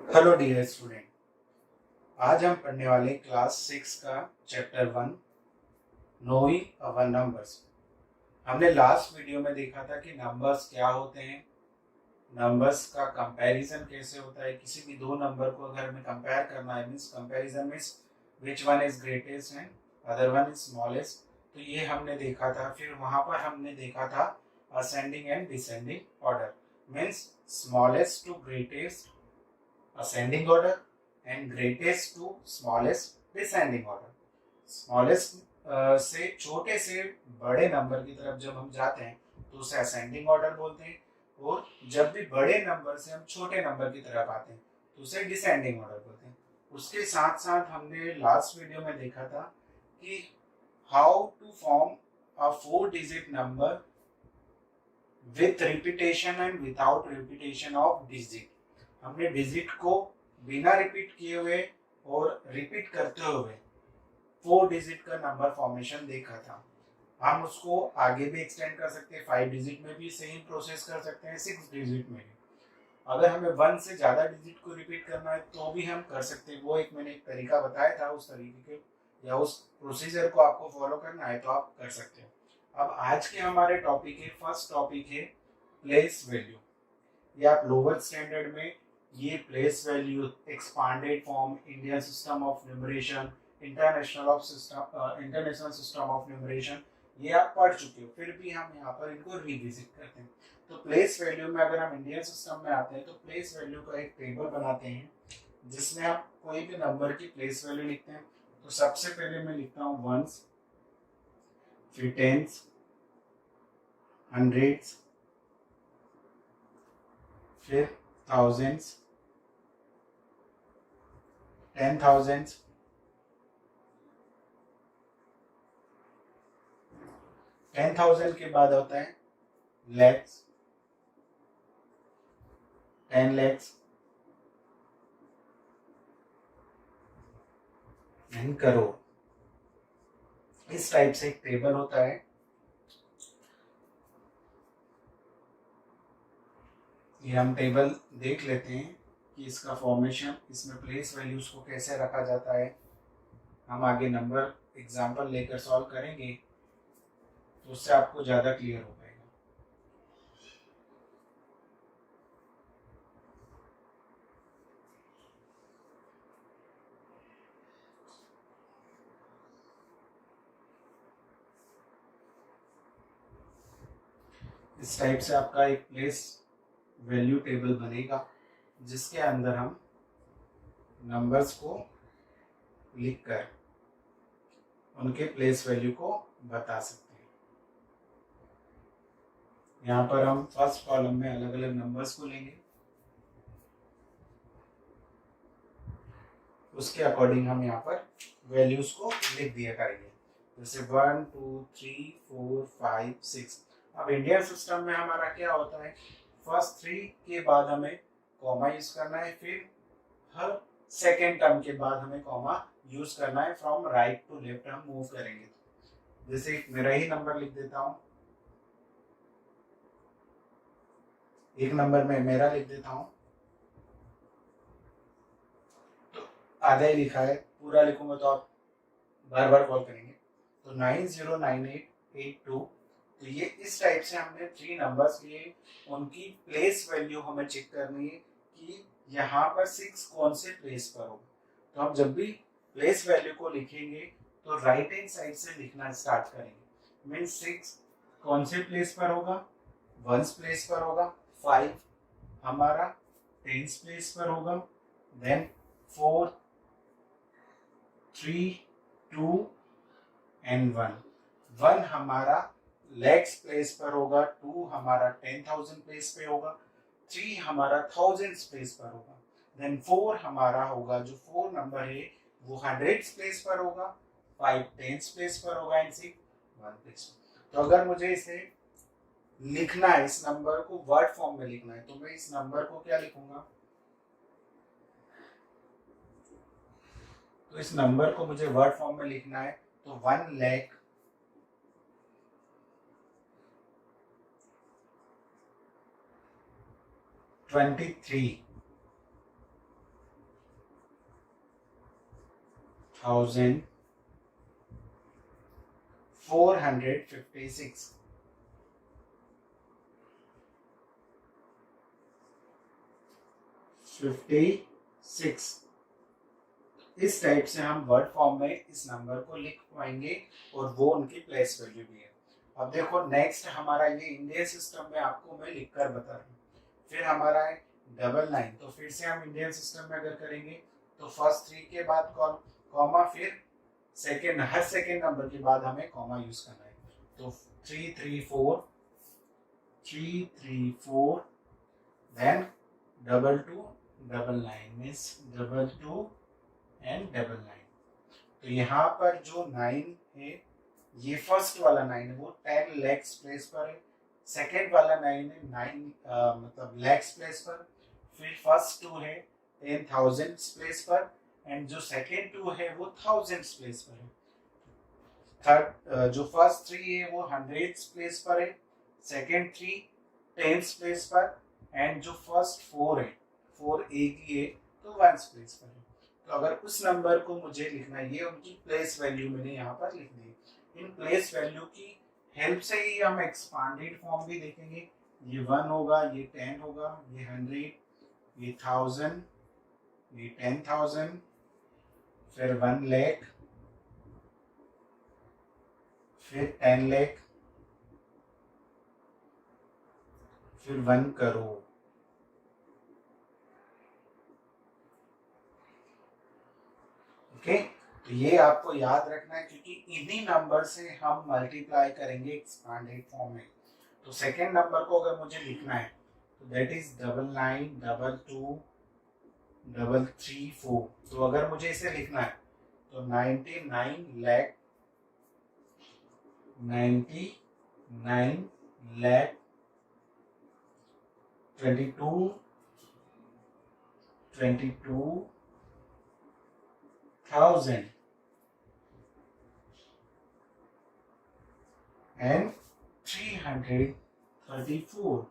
Hello dear student. आज हम पढ़ने वाले क्लास 6 का चैप्टर 1 नोइंग अवर नंबर्स। हमने लास्ट वीडियो में देखा था कि नंबर्स क्या होते हैं, नंबर्स का कंपैरिजन कैसे होता है। किसी भी दो नंबर को अगर हमें कंपेयर करना है, means comparison means which one is greatest and other one is smallest, तो ये हमने देखा था। फिर वहां पर हमने देखा था ascending and descending order, means smallest to greatest ascending order and greatest to smallest descending order। smallest से छोटे से बड़े नंबर की तरफ जब हम जाते हैं तो उसे असेंडिंग ऑर्डर बोलते हैं, और जब भी बड़े नंबर से हम छोटे नंबर की तरफ आते हैं तो उसे डिसेंडिंग ऑर्डर बोलते हैं। उसके साथ साथ हमने लास्ट वीडियो में देखा था कि how to form a 4 digit number with repetition and without repetition of digit. हमने डिजिट को बिना रिपीट किए हुए और रिपीट करते हुए 4 डिजिट का नंबर फॉर्मेशन देखा था। हम उसको आगे भी एक्सटेंड कर सकते हैं, 5 डिजिट में भी सेम प्रोसेस कर सकते हैं, 6 डिजिट में भी। अगर हमें 1 से ज्यादा डिजिट को रिपीट करना है तो भी हम कर सकते हैं। वो मैंने एक तरीका बताया था, उस तरीके के या उस प्रोसीजर को आपको फॉलो करना है तो आप कर सकते हो। अब आज के हमारे टॉपिक है, फर्स्ट टॉपिक है प्लेस वैल्यू। ये आप लोअर स्टैंडर्ड में ये place value, expanded form, Indian system of numeration, international system of numeration, ये आप पढ़ चुके हो। फिर भी हम यहाँ पर इनको रिविजिट करते हैं। तो प्लेस वैल्यू में अगर हम इंडियन सिस्टम में आते हैं तो प्लेस वैल्यू का एक टेबल बनाते हैं जिसमें आप कोई भी नंबर की प्लेस वैल्यू लिखते हैं। तो सबसे पहले मैं लिखता हूँ वंस, फिर टेंस, हंड्रेड्स, फिर थाउजेंड्स, 10,000, 10,000 के बाद होता है लैक्स, 10 लैक्स एंड करोड़। इस टाइप से एक टेबल होता है। ये हम टेबल देख लेते हैं कि इसका फॉर्मेशन, इसमें प्लेस वैल्यूज को कैसे रखा जाता है। हम आगे नंबर एग्जांपल लेकर सॉल्व करेंगे तो उससे आपको ज़्यादा क्लियर हो पाएगा। इस टाइप से आपका एक प्लेस वैल्यू टेबल बनेगा जिसके अंदर हम नंबर्स को लिखकर उनके प्लेस वैल्यू को बता सकते हैं। यहाँ पर हम फर्स्ट कॉलम में अलग अलग नंबर्स को लेंगे, उसके अकॉर्डिंग हम यहाँ पर वैल्यूज को लिख दिया करेंगे। जैसे 1 2 3 4 5 6। अब इंडियन सिस्टम में हमारा क्या होता है, फर्स्ट 3 के बाद हमें कॉमा यूज करना है, फिर हर सेकेंड टर्म के बाद हमें कॉमा यूज करना है। फ्रॉम राइट टू लेफ्ट हम मूव करेंगे। जैसे मेरा ही नंबर लिख देता हूँ, एक नंबर में मेरा लिख देता हूँ, तो आधा ही लिखा है, पूरा लिखूंगा तो आप बार बार कॉल करेंगे। तो 909882। तो ये इस टाइप से हमने 3 नंबर्स लिए, उनकी प्लेस वैल्यू हमें चेक करनी है कि यहाँ पर 6 कौन से प्लेस पर होगा। तो हम जब भी प्लेस वैल्यू को लिखेंगे तो राइट हैंड साइड से लिखना स्टार्ट करेंगे। मीन्स 6 कौन से प्लेस पर होगा, वंस प्लेस पर होगा, 5 हमारा टेंस प्लेस पर होगा, देन 4 3 2 एंड 1 हमारा लैक्स प्लेस पर होगा, 2 हमारा 10,000 प्लेस पे होगा, 3 हमारा थाउजेंड्स प्लेस पर होगा, देन 4 हमारा होगा, जो 4 नंबर है वो हंड्रेड्स प्लेस पर होगा, 5 टेंस प्लेस पर होगा एंड 6 1 प्लेस। तो अगर मुझे इसे लिखना है, इस नंबर को वर्ड फॉर्म में लिखना है, तो मैं इस नंबर को क्या लिखूंगा, तो इस नंबर को मुझे वर्ड फॉर्म में लिखना है तो 1,23,000 23 1456 56 इस टाइप से हम वर्ड फॉर्म में इस नंबर को लिख पाएंगे और वो उनकी प्लेस वैल्यू भी है। अब देखो नेक्स्ट हमारा ये इंडियन सिस्टम में आपको मैं लिखकर बता रहा हूँ। फिर हमारा है 99, तो फिर से हम इंडियन सिस्टम में अगर करेंगे तो फर्स्ट 3 के बाद कॉमा, फिर सेकेंड, हर सेकेंड नंबर के बाद हमें कॉमा यूज करना है। तो 334 देन 2299 मीन्स 22 एंड 99। तो यहाँ पर जो 9 है ये फर्स्ट वाला 9 है वो 10 लैक्स प्लेस पर है, सेकेंड वाला 9 है 9 मतलब लैक्स प्लेस पर, फिर फर्स्ट 2 है 10,000 प्लेस पर एंड जो सेकेंड 2 है वो 1000 प्लेस पर है। थर्ड जो फर्स्ट 3 है वो 100 प्लेस पर है, सेकेंड 3 10 प्लेस पर एंड जो फर्स्ट 4 है 4 एक ही है तो 1 प्लेस पर है। तो अगर उस नंबर को मुझे लिखना है, ये उनकी प्लेस वैल्यू मैंने यहाँ पर लिखनी है। इन प्लेस वैल्यू की हेल्प से ही हम एक्सपांडेड फॉर्म भी देखेंगे। ये 1 होगा, ये 10 होगा, ये 100, ये 1000, ये 10,000, फिर 1 लाख, फिर 10 लाख, फिर 1 करोड़। ओके, तो ये आपको याद रखना है क्योंकि इन्हीं नंबर से हम मल्टीप्लाई करेंगे एक्सपांडेड फॉर्म में। तो सेकेंड नंबर को अगर मुझे लिखना है तो दैट इज 992234। तो अगर मुझे इसे लिखना है तो 99 लाख 22,000 and 334।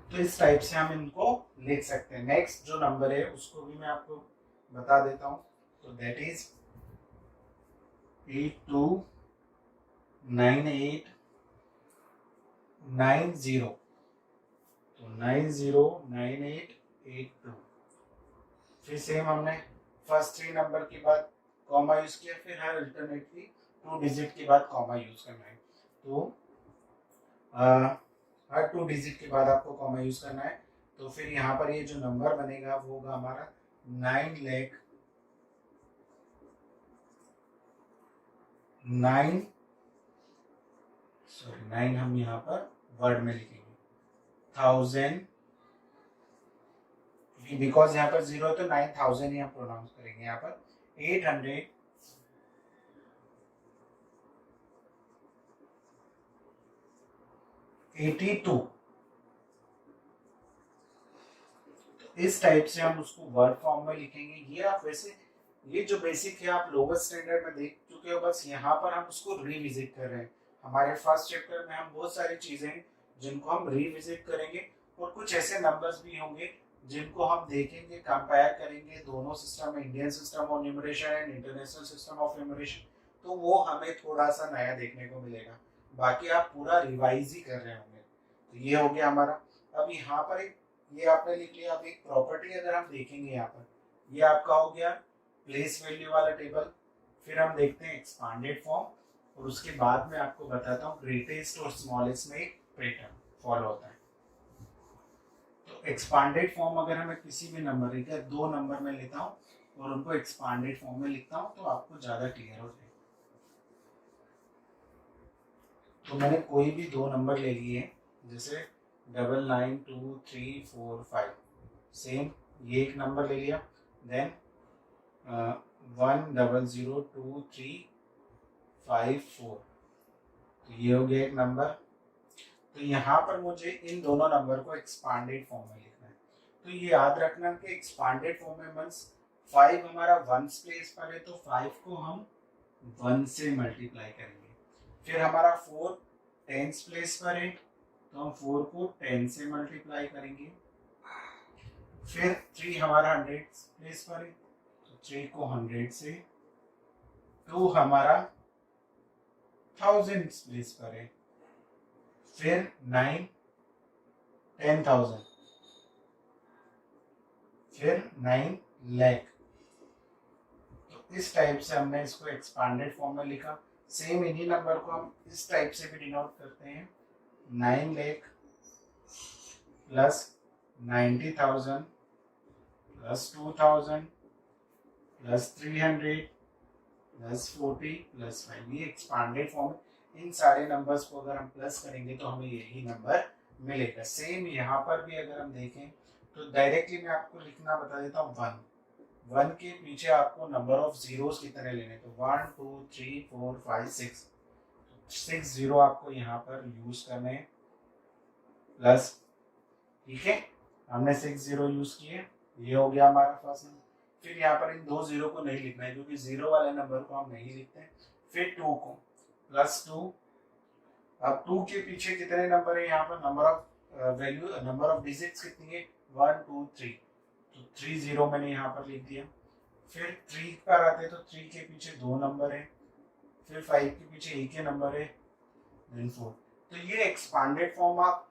तो इस टाइप से हम इनको लिख सकते हैं। नेक्स्ट जो नंबर है उसको भी मैं आपको बता देता हूं, तो दैट इज 829890। तो 909882। फिर सेम हमने फर्स्ट 3 नंबर के बाद कॉमा यूज किया, फिर हर अल्टरनेटली 2 डिजिट के बाद कॉमा यूज करना है। तो हर 2 डिजिट के बाद आपको कॉमा यूज करना है। तो फिर यहाँ पर ये जो नंबर बनेगा वो होगा हमारा 9 हम यहाँ पर वर्ड में लिखेंगे 1000, बिकॉज यहाँ पर 0 तो 9000 ही हम प्रोनाउंस करेंगे। यहाँ पर 882। तो इस टाइप से हम उसको वर्ड फॉर्म में लिखेंगे। ये आप वैसे ये जो बेसिक है आप लोअर स्टैंडर्ड में देख चुके हो, बस यहाँ पर हम उसको रिविजिट कर रहे हैं। हमारे फर्स्ट चैप्टर में हम बहुत सारी चीजें हैं जिनको हम रिविजिट करेंगे और कुछ ऐसे नंबर्स भी होंगे जिनको हम देखेंगे, कंपेयर करेंगे दोनों system, Indian system of numeration and international system of numeration. तो वो हमें थोड़ा सा नया देखने को मिलेगा, बाकी आप पूरा रिवाइज ही कर रहे होंगे। तो ये हो गया हमारा। अब यहाँ पर एक ये आपने लिख लिया। अब एक प्रॉपर्टी अगर हम देखेंगे यहाँ पर, ये आपका हो गया प्लेस वैल्यू वाला टेबल। फिर हम देखते हैं एक्सपांडेड फॉर्म और उसके बाद में आपको बताता हूँ ग्रेटेस्ट और स्मॉलेस्ट में एक पैटर्न फॉलो होता है। तो एक्सपांडेड फॉर्म अगर हमें किसी भी नंबर लेकर 2 नंबर में लेता हूँ और उनको एक्सपांडेड फॉर्म में लिखता हूँ तो आपको ज्यादा क्लियर हो जाएगा। तो मैंने कोई भी 2 नंबर ले लिए हैं, जैसे 992345, सेम ये एक नंबर ले लिया। देन 1002354, तो ये हो गया एक नंबर। तो यहाँ पर मुझे इन दोनों नंबर को एक्सपांडेड फॉर्म में लिखना है। तो ये याद रखना कि एक्सपांडेड फॉर्म में मींस 5 हमारा 1 प्लेस पर है तो 5 को हम 1 से मल्टीप्लाई करेंगे। फिर हमारा 4 10 प्लेस पर है तो तो हम 4 को 10 से मल्टीप्लाई करेंगे। फिर 3 हमारा 100 प्लेस पर है, तो 3 को 100 से, 2 हमारा 1000 प्लेस पर है, फिर 9 10,000, फिर 9 लाख। तो इस टाइप से हमने इसको एक्सपांडेड फॉर्म में लिखा। सेम इन्हीं नंबर को हम इस टाइप से भी डिनोट करते हैं, 9 lakh plus 90,000 plus 2,000 plus 300 plus 40 plus 5। ये एक्सपांडेड फॉर्म है। इन सारे नंबर्स को अगर हम प्लस करेंगे तो हमें यही नंबर मिलेगा। सेम यहाँ पर भी अगर हम देखें तो डायरेक्टली मैं आपको लिखना बता देता हूँ, 1 के पीछे आपको नंबर ऑफ जीरोस की तरह लेने, तो 1 2 3 4 5 6 जीरो आपको यहाँ पर यूज करने हैं, प्लस, ठीक है, हमने 6 जीरो यूज किए, ये हो गया हमारा फर्स्ट नंबर। फिर यहाँ पर इन 2 जीरो को नहीं लिखना है क्योंकि जीरो वाले नंबर को हम नहीं लिखते हैं। फिर 2 को प्लस 2, अब 2 के पीछे कितने नंबर है यहाँ पर, number of value, number of digits कितनी है, 1 2 3, तो 3 जीरो मैंने यहाँ पर लिख दिया। फिर 3 पर आते तो 3 के पीछे 2 नंबर है, फिर 5 के पीछे एक ही नंबर है, देन 4। तो ये एक्सपांडेड फॉर्म आप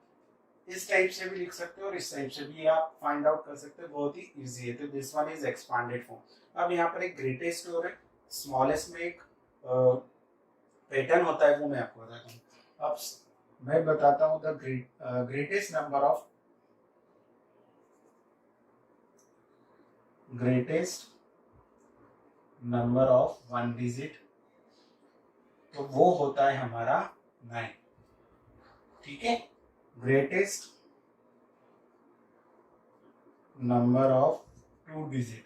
इस टाइप से भी लिख सकते हो और इस टाइप से भी आप फाइंड आउट कर सकते हो, बहुत ही इजी है। तो this one is expanded form. अब यहाँ पर एक ग्रेटेस्ट और स्मॉलेस्ट में एक पैटर्न होता है, वो मैं आपको बताता हूँ। अब मैं बताता हूँ the greatest number of one digit, तो वो होता है हमारा 9, ठीक है। Greatest number of 2 digit,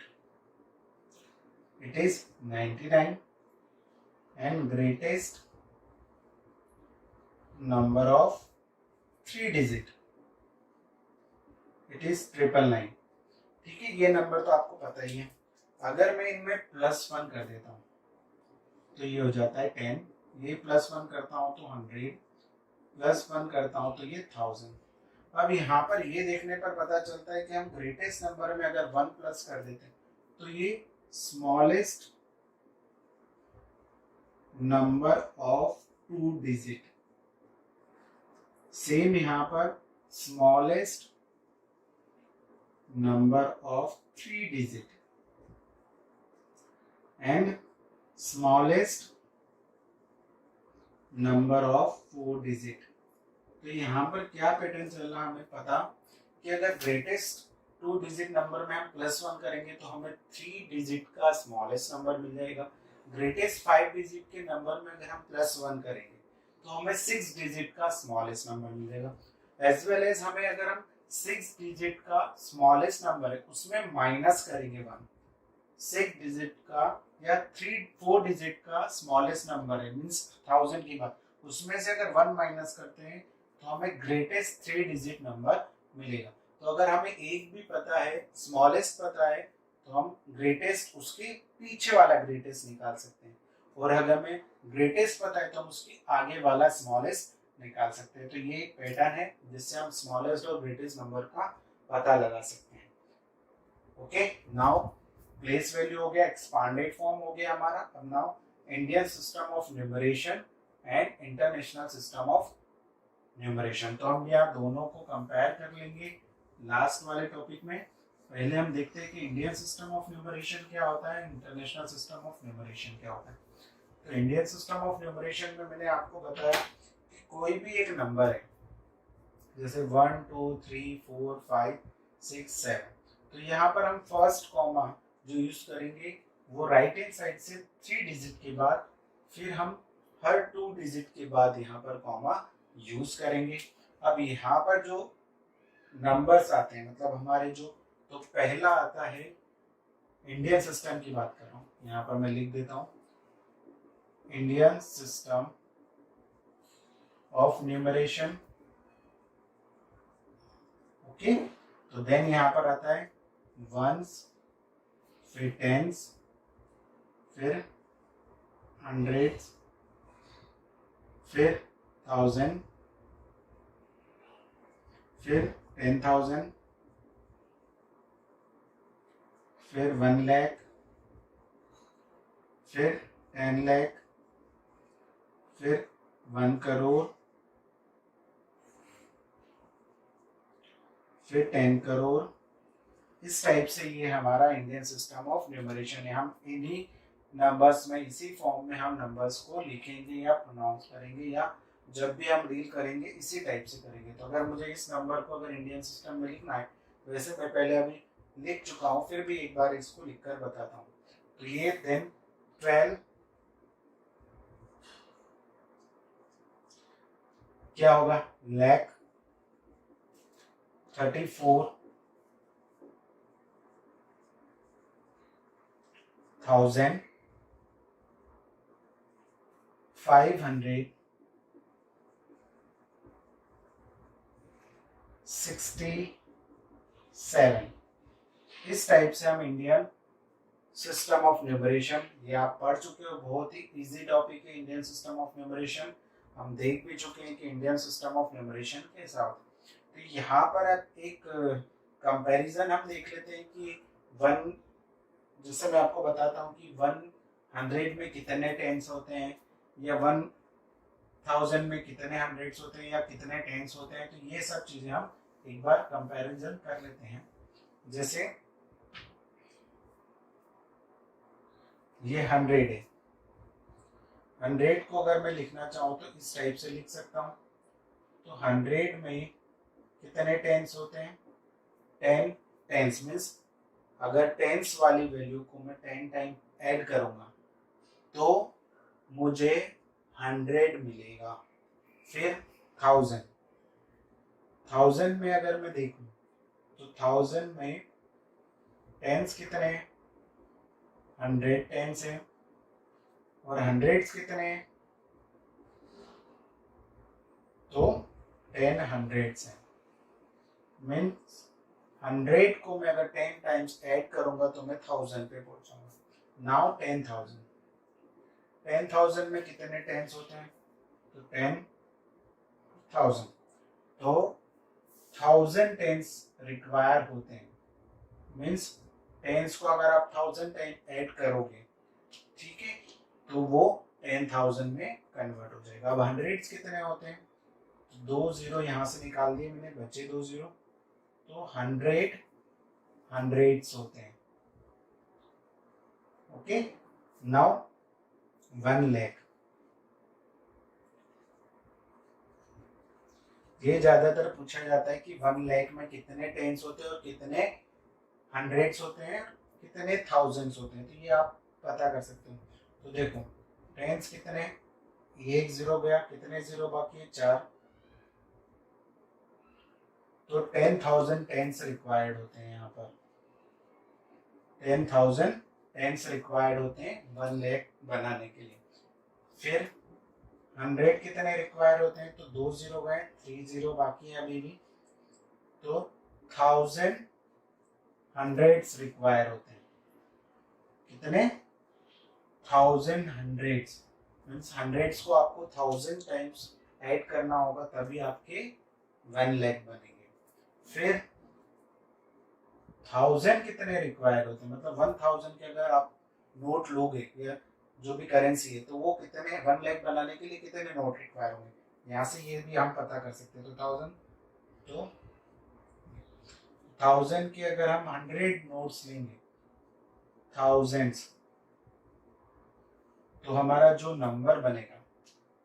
it is 99, and greatest number of 3 digit, it is 999, ठीक है। ये नंबर तो आपको पता ही है। अगर मैं इनमें +1 कर देता हूँ तो ये हो जाता है 10, ये +1 करता हूँ तो 100, +1 करता हूँ तो ये 1000। अब यहाँ पर ये देखने पर पता चलता है कि हम ग्रेटेस्ट नंबर में अगर 1 प्लस कर देते हैं तो ये smallest number of 2 digit, same यहाँ पर smallest number of 3 digit and smallest number of 4 digit. तो यहाँ पर क्या पैटर्न चल रहा है हमें पता कि अगर ग्रेटेस्ट 2 डिजिट नंबर में हम +1 करेंगे तो हमें 3 डिजिट का स्मॉलेस्ट नंबर मिल जाएगा। ग्रेटेस्ट 5 डिजिट के नंबर में अगर हम +1 करेंगे तो हमें 6 डिजिट का स्मॉलेस्ट नंबर मिल जाएगा। एज वेल एज हमें अगर हम 6 डिजिट का स्मॉलेस्ट नंबर है उसमें माइनस करेंगे 1, 6 डिजिट का या 4 डिजिट का स्मॉलेस्ट नंबर है मींस 1000 की बात, उसमें से अगर 1 माइनस करते हैं तो हमें ग्रेटेस्ट 3 डिजिट नंबर मिलेगा। तो अगर हमें एक भी पता है, स्मॉलेस्ट पता है, तो हम ग्रेटेस्ट उसके पीछे वाला ग्रेटेस्ट निकाल सकते हैं, और अगर हमें ग्रेटेस्ट पता है तो हम उसके आगे वाला स्मॉलेस्ट निकाल सकते हैं। तो ये एक पैटर्न है जिससे हम स्मॉलेस्ट और ग्रेटेस्ट नंबर का पता लगा सकते हैं। ओके, नाउ प्लेस वैल्यू हो गया, एक्सपांडेड फॉर्म हो गया हमारा। अब now Indian system of numeration and international system of numeration. तो हम यहाँ दोनों को कंपेयर कर लेंगे लास्ट वाले टॉपिक में। पहले हम देखते हैं कि इंडियन सिस्टम ऑफ न्यूमरेशन क्या होता है, इंटरनेशनल सिस्टम ऑफ न्यूमरेशन क्या होता है। तो इंडियन सिस्टम ऑफ न्यूमरेशन में मैंने आपको बताया कि कोई भी एक नंबर है, जैसे 1 2 3 4 5 6 7, तो यहाँ पर हम फर्स्ट कॉमा जो यूज करेंगे वो राइट हैंड साइड से 3 डिजिट के बाद, फिर हम हर 2 डिजिट के बाद यहाँ पर कॉमा यूज करेंगे। अब यहाँ पर जो नंबर्स आते हैं, मतलब हमारे जो, तो पहला आता है, इंडियन सिस्टम की बात कर रहा हूँ, यहाँ पर मैं लिख देता हूँ Indian system of numeration. Okay, तो देन यहाँ पर आता है वंस, फिर टेंस, फिर हंड्रेड्स, फिर 1000, फिर 10,000, फिर 1 लाख, फिर 10 लाख, फिर 1 करोड़, फिर 10 करोड़। इस टाइप से ये हमारा इंडियन सिस्टम ऑफ न्यूमरेशन है। हम इन्हीं नंबर्स में, इसी फॉर्म में हम नंबर्स को लिखेंगे या प्रोनाउंस करेंगे, या जब भी हम रीड करेंगे इसी टाइप से करेंगे। तो अगर मुझे इस नंबर को अगर इंडियन सिस्टम में लिखना है, तो वैसे मैं पहले अभी लिख चुका हूँ, फिर भी एक बार इसको लिखकर बताता हूँ। तो ये देन 12 क्या होगा, लाख, 34,567, इस टाइप से हम इंडियन सिस्टम ऑफ न्यूमरेशन, ये आप पढ़ चुके हो, बहुत ही इजी टॉपिक है इंडियन सिस्टम ऑफ न्यूमरेशन। हम देख भी चुके हैं कि इंडियन सिस्टम ऑफ न्यूमरेशन कैसा होता है। तो यहाँ पर अब एक कंपैरिजन हम देख लेते हैं कि वन, जैसे मैं आपको बताता हूँ कि 100 में कितने टेंस होते हैं, या 1000 में कितने हंड्रेड्स होते हैं, या कितने टेंस होते हैं। तो ये सब चीजें हम एक बार कंपैरिजन कर लेते हैं। जैसे ये 100 है, 100 को अगर मैं लिखना चाहूँ तो इस टाइप से लिख सकता हूँ। तो 100 में कितने टेंस होते हैं, 10 टेंस। मीन्स अगर टेंस वाली वैल्यू को मैं 10 टाइम ऐड करूंगा तो मुझे 100 मिलेगा। फिर 1000 में अगर मैं देखूं तो 1000 में टेंस कितने हैं, 100 टेंस है, और हंड्रेड्स कितने हैं, तो 10 हंड्रेड्स हैं। मीन्स 100 को मैं अगर 10 टाइम्स ऐड करूंगा तो मैं 1000 पे पहुंचाऊंगा। नाउ 10,000 में कितने टेंस होते हैं, तो 10,000, तो 1000 टेंस रिक्वायर होते हैं। मीन्स टेंस को अगर आप 1000 टाइम ऐड करोगे, ठीक है, तो वो 10,000 में कन्वर्ट हो जाएगा। अब हंड्रेड्स कितने होते हैं, 2 जीरो यहाँ से निकाल दिए मैंने, बचे 2 जीरो, तो 100 हंड्रेड्स होते हैं। ओके, नाउ 1 लाख, ये ज्यादातर पूछा जाता है कि 1 लाख में कितने टेंस होते हैं और कितने हंड्रेड्स होते हैं, कितने थाउजेंड्स होते हैं। तो ये आप पता कर सकते हो। तो देखो टेंस कितने, एक जीरो गया, कितने जीरो बाकी है, 4, तो 10,000 टेंस रिक्वायर्ड होते हैं। यहाँ पर 10,000 टेंस रिक्वायर्ड होते हैं 1 लाख बनाने के लिए। फिर 100 कितने रिक्वायर होते हैं, तो 2 जीरो गए, 3 जीरो बाकी है अभी भी, तो 1000 हंड्रेड्स रिक्वायर होते हैं। कितने, 1000 हंड्रेड्स। मीन्स हंड्रेड्स को आपको 1000 टाइम्स ऐड करना होगा, तभी आपके 1 लाख बनेंगे। फिर 1000 कितने रिक्वायर होते हैं, मतलब 1000 के अगर आप नोट लोगे या जो भी करेंसी है, तो वो कितने, 1 लाख बनाने के लिए कितने नोट रिक्वायर होंगे, यहाँ से ये भी हम पता कर सकते हैं। तो 1000 के अगर हम 100 नोट्स लेंगे, थाउजेंड्स, तो हमारा जो नंबर बनेगा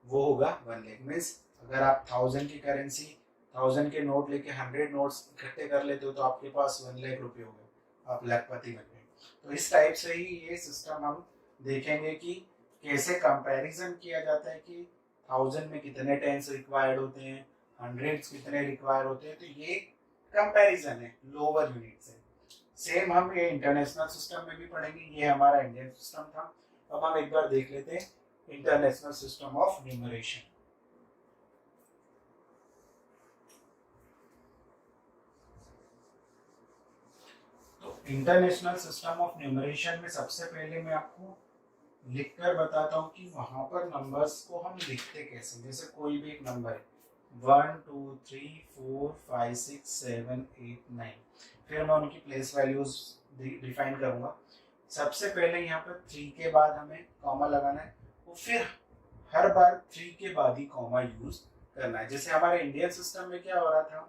वो होगा 1 लाख। मीन्स अगर आप 1000 की करेंसी, 1000 के नोट लेके 100 नोट्स इकट्ठे कर लेते हो, तो आपके पास 1 लाख रुपए हो गए, आप लखपति बन गए। तो इस टाइप से ही ये सिस्टम हम देखेंगे कि कैसे कंपैरिजन किया जाता है कि 1000 में कितने टेंस रिक्वायर्ड होते हैं, हंड्रेड्स कितने रिक्वायर होते हैं। तो ये कंपैरिजन है लोअर यूनिट से। सेम हम ये इंटरनेशनल सिस्टम में भी पढ़ेंगे। ये हमारा इंडियन सिस्टम था। अब हम एक बार देख लेते हैं इंटरनेशनल सिस्टम ऑफ न्यूमरेशन। तो इंटरनेशनल सिस्टम ऑफ न्यूमरेशन में सबसे पहले मैं आपको लिखकर बताता हूँ कि वहां पर नंबर्स को हम लिखते कैसे। जैसे कोई भी एक नंबर है 1 2 3 4 5 6 7 8 9। फिर मैं उनकी प्लेस वैल्यूज डिफाइन करूंगा। सबसे पहले यहाँ पर 3 के बाद हमें कॉमा लगाना है, और फिर हर बार 3 के बाद ही कॉमा यूज करना है। जैसे हमारे इंडियन सिस्टम में क्या हो रहा था,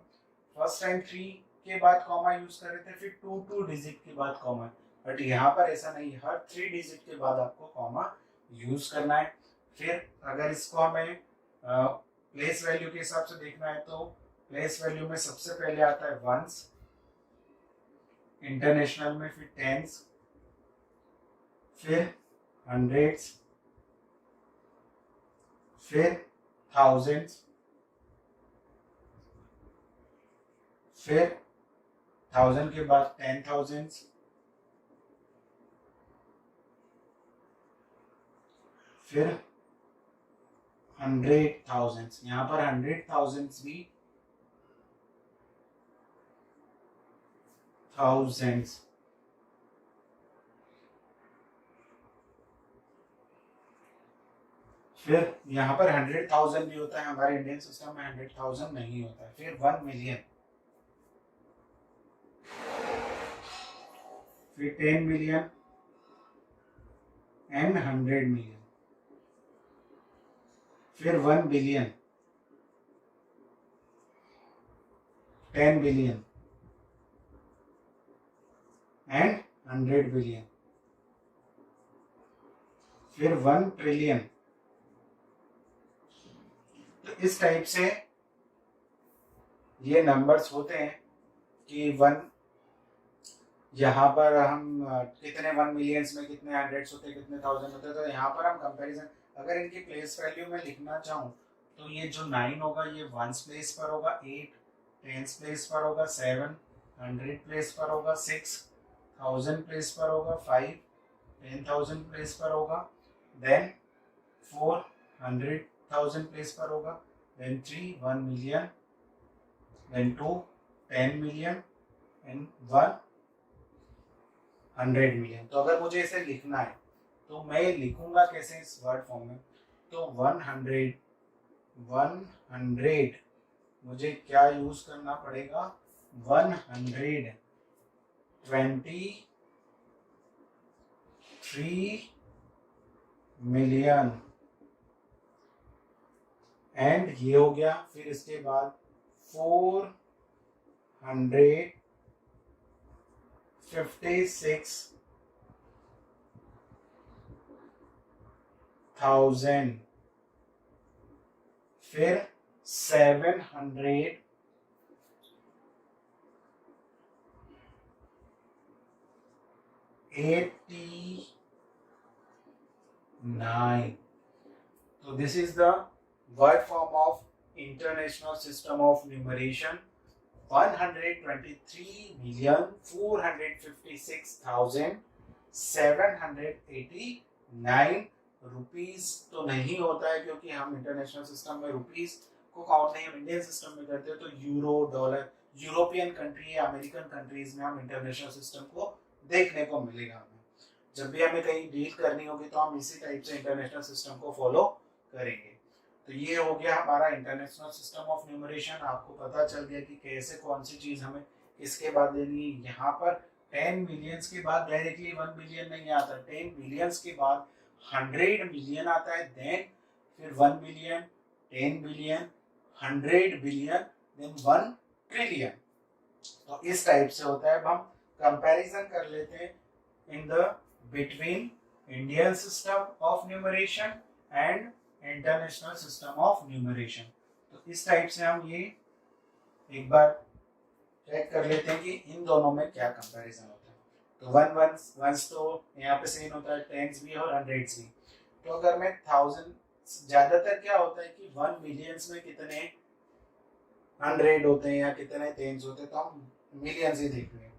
फर्स्ट टाइम 3 के बाद कॉमा यूज कर रहे थे, फिर 2 डिजिट के बाद कॉमा। बट यहाँ पर ऐसा नहीं, हर 3 डिजिट के बाद आपको कॉमा यूज करना है। फिर अगर इसको हमें प्लेस वैल्यू के हिसाब से देखना है तो प्लेस वैल्यू में सबसे पहले आता है वंस, इंटरनेशनल में फिर टेंस, फिर हंड्रेड्स, फिर थाउजेंड्स, फिर 1000 के बाद 10,000, फिर 100,000। यहाँ पर 100,000 भी thousands, फिर यहाँ पर 100,000 भी होता है, हमारे इंडियन सिस्टम में 100,000 नहीं होता है। फिर 1 मिलियन, फिर 10 मिलियन एंड 100 मिलियन, फिर 1 बिलियन, 10 बिलियन एंड 100 बिलियन, फिर 1 ट्रिलियन। तो इस टाइप से ये नंबर्स होते हैं कि 1, यहाँ पर हम कितने 1 मिलियंस में कितने हंड्रेड्स होते हैं, कितने थाउजेंड होते हैं। तो यहाँ पर हम कंपैरिजन, अगर इनकी प्लेस वैल्यू में लिखना चाहूँ तो ये जो 9 होगा ये वंस प्लेस पर होगा, 8 टेंस प्लेस पर होगा, 7 100 प्लेस पर होगा, 6 1000 प्लेस पर होगा, 5 10,000 प्लेस पर होगा, देन 4 100,000 प्लेस पर होगा, then 3 1 million, then 2 10 million and 1 100 million. तो अगर मुझे इसे लिखना है तो मैं लिखूंगा कैसे इस वर्ड फॉर्म में, तो 100 मुझे क्या यूज करना पड़ेगा, 123 मिलियन एंड ये हो गया। फिर इसके बाद 456,000, फिर 789। So this is the word form of International System of Numeration, 123,456,789 rupees तो नहीं होता है, क्योंकि हम इंटरनेशनल सिस्टम में रुपीज को काउंट नहीं, हम इंडियन सिस्टम में करते हैं। तो यूरो, डॉलर, यूरोपियन कंट्री या अमेरिकन कंट्रीज में हम इंटरनेशनल सिस्टम को देखने को मिलेगा। हमें जब भी हमें कहीं डील करनी होगी तो हम इसी टाइप से इंटरनेशनल सिस्टम को फॉलो करेंगे। तो ये हो गया हमारा इंटरनेशनल सिस्टम ऑफ न्यूमरेशन। आपको पता चल गया कि कैसे कौन सी चीज हमें किसके बाद देनी है। यहाँ पर 10 मिलियंस के बाद डायरेक्टली 1 बिलियन नहीं आता, 10 बिलियंस के बाद 100 मिलियन आता है, देन फिर 1 billion, 10 billion, 100 billion, then 1 trillion. तो इस टाइप से होता है। अब हम कंपैरिजन कर लेते हैं in the between Indian system of numeration and international system of numeration. तो इस टाइप से हम ये एक बार चेक कर लेते हैं कि इन दोनों में क्या कंपैरिजन होता है। तो वंस तो यहाँ पे सेम होता है, टेंस भी और हंड्रेड्स भी। तो अगर मैं 1000, ज्यादातर क्या होता है कि 1 मिलियंस में कितने 100 होते हैं या कितने टेंस होते हैं, तो हम मिलियंस ही देख रहे हैं।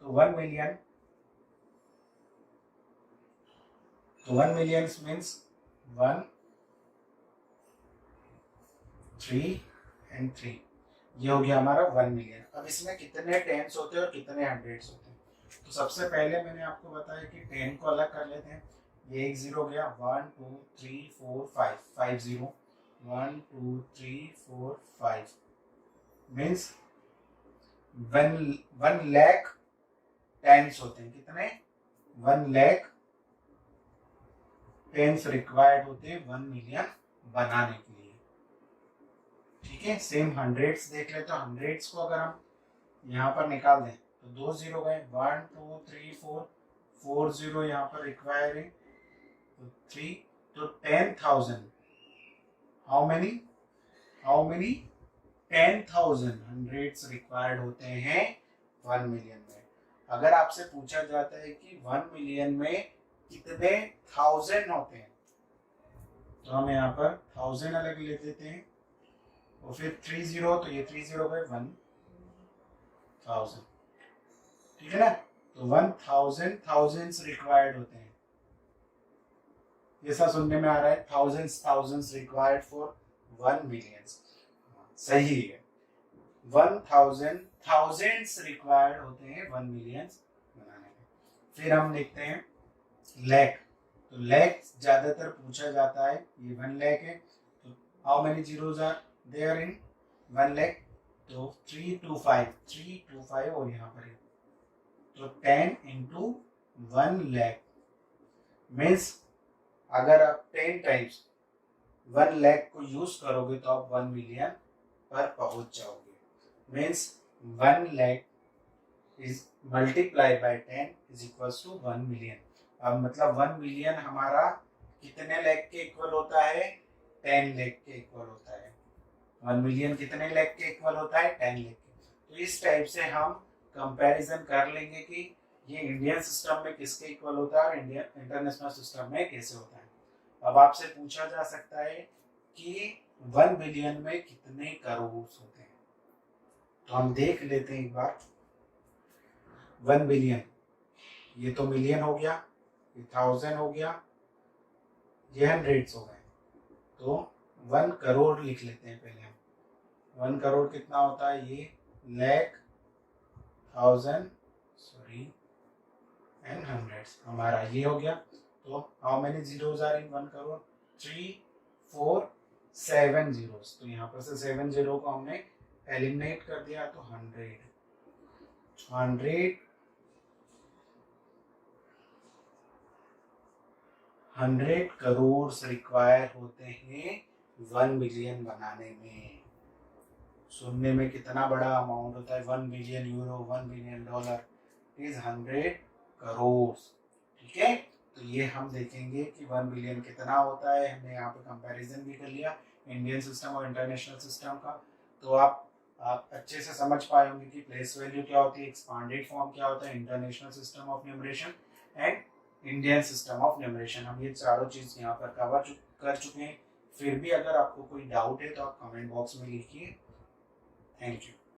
तो 1 मिलियन, तो 1 मिलियंस मीन्स 1 3 एंड 3, ये हो गया हमारा 1 मिलियन। अब इसमें कितने टेंस होते हैं और कितने हंड्रेड्स होते हैं। तो सबसे पहले मैंने आपको बताया कि 10 को अलग कर लेते हैं। ये एक जीरो गया, 1 2 3 4 5, 5 जीरो, 1 2 3 4 5 मीन्स 1 लाख टेंस होते हैं। कितने? 1 लाख टेंस रिक्वायर्ड होते हैं 1 मिलियन बनाने के लिए। ठीक है, सेम हंड्रेड्स देख ले, तो हंड्रेड्स को अगर हम यहाँ पर निकाल दें तो 2 जीरो गए, 1 2 3 4, 4 जीरो यहाँ पर रिक्वायर है, तो 3, तो 10,000, हाउ मेनी 10,000 हंड्रेड्स रिक्वायर्ड होते हैं 1 मिलियन में। अगर आपसे पूछा जाता है कि 1 मिलियन में कितने थाउजेंड होते हैं, तो हम यहाँ पर 1000 अलग ले देते हैं, और फिर 3 जीरो, तो ये 3 जीरो गए, 1000। ठीक है ना, तो 1000 थाउजेंड्स रिक्वायर्ड होते हैं। ऐसा सुनने में आ रहा है, थाउजेंड्स रिक्वायर्ड फॉर 1 मिलियन। सही है, 1000 थाउजेंड्स रिक्वायर्ड होते हैं 1 मिलियन बनाने में। फिर हम देखते हैं लैख, तो लैख ज्यादातर पूछा जाता है, ये 1 लाख है, तो how many zeros are there in 1 lakh, तो 325 और यहाँ पर है, तो 10 इंटू 1 लाख मीन्स अगर आप 10 टाइम्स 1 लाख को यूज करोगे तो आप 1 मिलियन पर पहुंच जाओगे। Means 1 lakh is multiply by 10 is equal to 1 million. अब मतलब 1 मिलियन हमारा कितने लाख के इक्वल होता है? 10 लाख के इक्वल होता है। 1 मिलियन कितने लाख के इक्वल होता है? 10 लाख के। तो इस टाइप से हम कंपैरिजन कर लेंगे कि ये इंडियन सिस्टम में किसके इक्वल होता है और इंडियन इंटरनेशनल सिस्टम में कैसे होता है। अब आपसे पूछा जा सकता है कि 1 बिलियन में कितने करोड़ होते हैं, तो हम देख लेते हैं एक बार। 1 बिलियन, ये तो मिलियन हो गया, ये 1000 हो गया, ये हंड्रेड्स हो गए, तो 1 करोड़ लिख लेते हैं पहले हम। 1 करोड़ कितना होता है? ये lakh, thousand, sorry and hundreds, हमारा ये हो गया। तो how many zeros are in 1 crore? 3 4 7 zeros, तो यहाँ पर से 7 जीरो को हमने एलिमिनेट कर दिया, तो 100 करोड़ रिक्वायर होते हैं 1 बिलियन बनाने में। सुनने में कितना बड़ा अमाउंट होता है, 1 billion euro, 1 billion dollar is 100 crore. ठीक है, तो ये हम देखेंगे कि 1 बिलियन कितना होता है। हमने यहाँ पे कंपैरिजन भी कर लिया इंडियन सिस्टम और इंटरनेशनल सिस्टम का, तो आप अच्छे से समझ पाए होंगे कि प्लेस वैल्यू क्या होती है, एक्सपांडेड फॉर्म क्या होता है, international system of numeration and Indian system of numeration. हम ये चारों चीज यहाँ पर कवर कर चुके हैं। फिर भी अगर आपको कोई डाउट है तो आप कमेंट बॉक्स में लिखिए। Thank you.